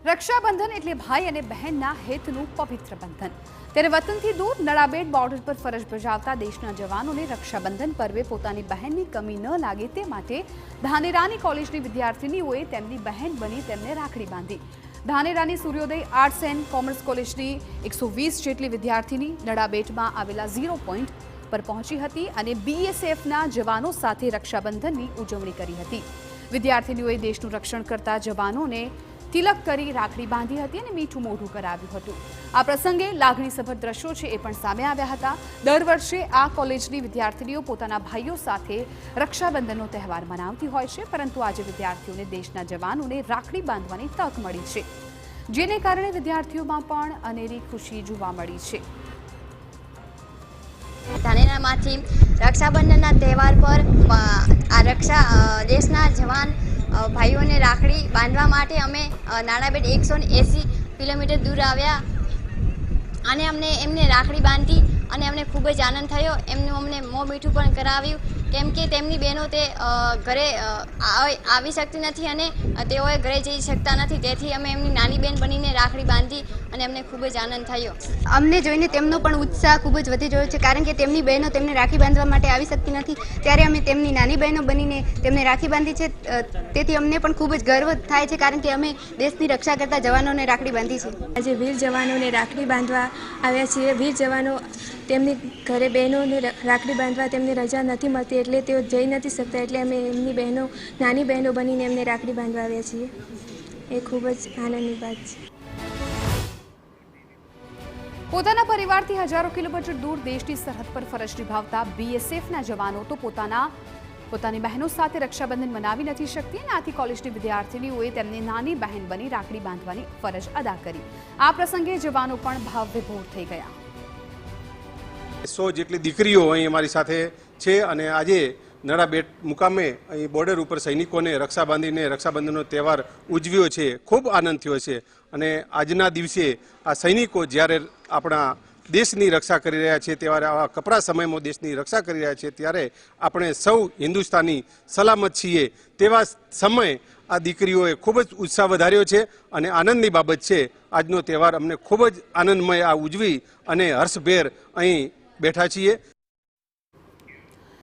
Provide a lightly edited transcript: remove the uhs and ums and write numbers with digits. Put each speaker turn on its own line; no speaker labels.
રક્ષાબંધન એટલે ભાઈ અને બહેનના હિતનું પવિત્ર બંધન। ત્યારે વતનથી દૂર નડાબેટ બોર્ડર પર ફરજ બજાવતા દેશના જવાનોને રક્ષાબંધન પર્વે પોતાની બહેનની કમી ન લાગે તે માટે ધાનેરાની કોલેજની વિદ્યાર્થીનીઓએ તેમની બહેન બની તેમને રાખડી બાંધી। ધાનેરાની સૂર્યોદય આર્ટ્સ એન્ડ કોમર્સ કોલેજની 120 જેટલી વિદ્યાર્થીની નડાબેટમાં આવેલા 0 પોઈન્ટ પર પહોંચી હતી અને બીએસએફના જવાનો સાથે રક્ષાબંધનની ઉજવણી કરી હતી। વિદ્યાર્થીનીઓએ દેશનું રક્ષણ કરતા જવાનોને તિલક કરી રાખડી બાંધી હતી અને મીઠું મોઢું કરાવ્યું હતું। આ પ્રસંગે લાગણીસભર દ્રશ્યો છે એ પણ સામે આવ્યા હતા। દર વર્ષે આ કોલેજની વિદ્યાર્થીનીઓ પોતાના ભાઈઓ સાથે રક્ષાબંધનનો તહેવાર મનાવતી હોય છે, પરંતુ આજે વિદ્યાર્થીઓને દેશના જવાનોને રાખડી બાંધવાની તક મળી છે, જેને કારણે વિદ્યાર્થીઓમાં પણ અનેરી ખુશી જોવા મળી છે।
ધાનેરામાંથી રક્ષાબંધનના તહેવાર પર દેશના જવાન ભાઈઓને રાખડી બાંધવા માટે અમે નાડાબેટ 180 કિલોમીટર દૂર આવ્યા અને એમને રાખડી બાંધી અને અમને ખૂબ જ આનંદ થયો। એમનું અમને મોં મીઠું પણ કરાવ્યું, કેમ કે તેમની બહેનો તે ઘરે આવી શકતી નથી અને તેઓએ ઘરે જઈ શકતા નથી, તેથી અમે એમની નાની બહેન બનીને રાખડી બાંધી અને અમને ખૂબ જ આનંદ થયો।
અમને જોઈને તેમનો પણ ઉત્સાહ ખૂબ જ વધી રહ્યો છે, કારણ કે તેમની બહેનો તેમને રાખડી બાંધવા માટે આવી શકતી નથી, ત્યારે અમે તેમની નાની બહેનો બનીને તેમને રાખડી બાંધી છે। તેથી અમને પણ ખૂબ જ ગર્વ થાય છે, કારણ કે અમે દેશની રક્ષા કરતા જવાનોને રાખડી બાંધી છે।
આજે વીર જવાનોને રાખડી બાંધવા આવ્યા છીએ। વીર જવાનો તેમની ઘરે બહેનોને રાખડી બાંધવા તેમને રજા નથી મળતી, એટલે તેઓ જઈ નથી શકતા, એટલે અમે એમની બહેનો નાની બહેનો બનીને એમને રાખડી બાંધવા આવ્યા છીએ। એ ખૂબ જ આનંદની વાત છે।
પોતાના પરિવારથી હજારો કિલોમીટર દૂર દેશની સરહદ પર ફરજ નિભાવતા બીએસએફના જવાનો તો પોતાની બહેનો સાથે રક્ષાબંધન મનાવી નથી શકતી અને આથી કોલેજની વિદ્યાર્થીનીઓએ તેમની નાની બહેન બની રાખડી બાંધવાની ફરજ અદા કરી। આ પ્રસંગે જવાનો પણ ભાવવિભોર થઈ ગયા।
100 જેટલી દીકરીઓ અહીં અમારી સાથે છે અને આજે નડાબેટ મુકામે અહીં બોર્ડર ઉપર સૈનિકોને રક્ષા બાંધીને રક્ષાબંધનનો તહેવાર ઉજવ્યો છે। ખૂબ આનંદ થયો છે અને આજના દિવસે આ સૈનિકો જ્યારે આપણા દેશની રક્ષા કરી રહ્યા છે, ત્યારે આવા કપરા સમયમાં દેશની રક્ષા કરી રહ્યા છે, ત્યારે આપણે સૌ હિન્દુસ્તાની સલામત છીએ। તેવા સમયે આ દીકરીઓએ ખૂબ જ ઉત્સાહ વધાર્યો છે અને આનંદની બાબત છે। આજનો તહેવાર અમને ખૂબ જ આનંદમય આ ઉજવી અને હર્ષભેર અહીં બેઠા છીએ।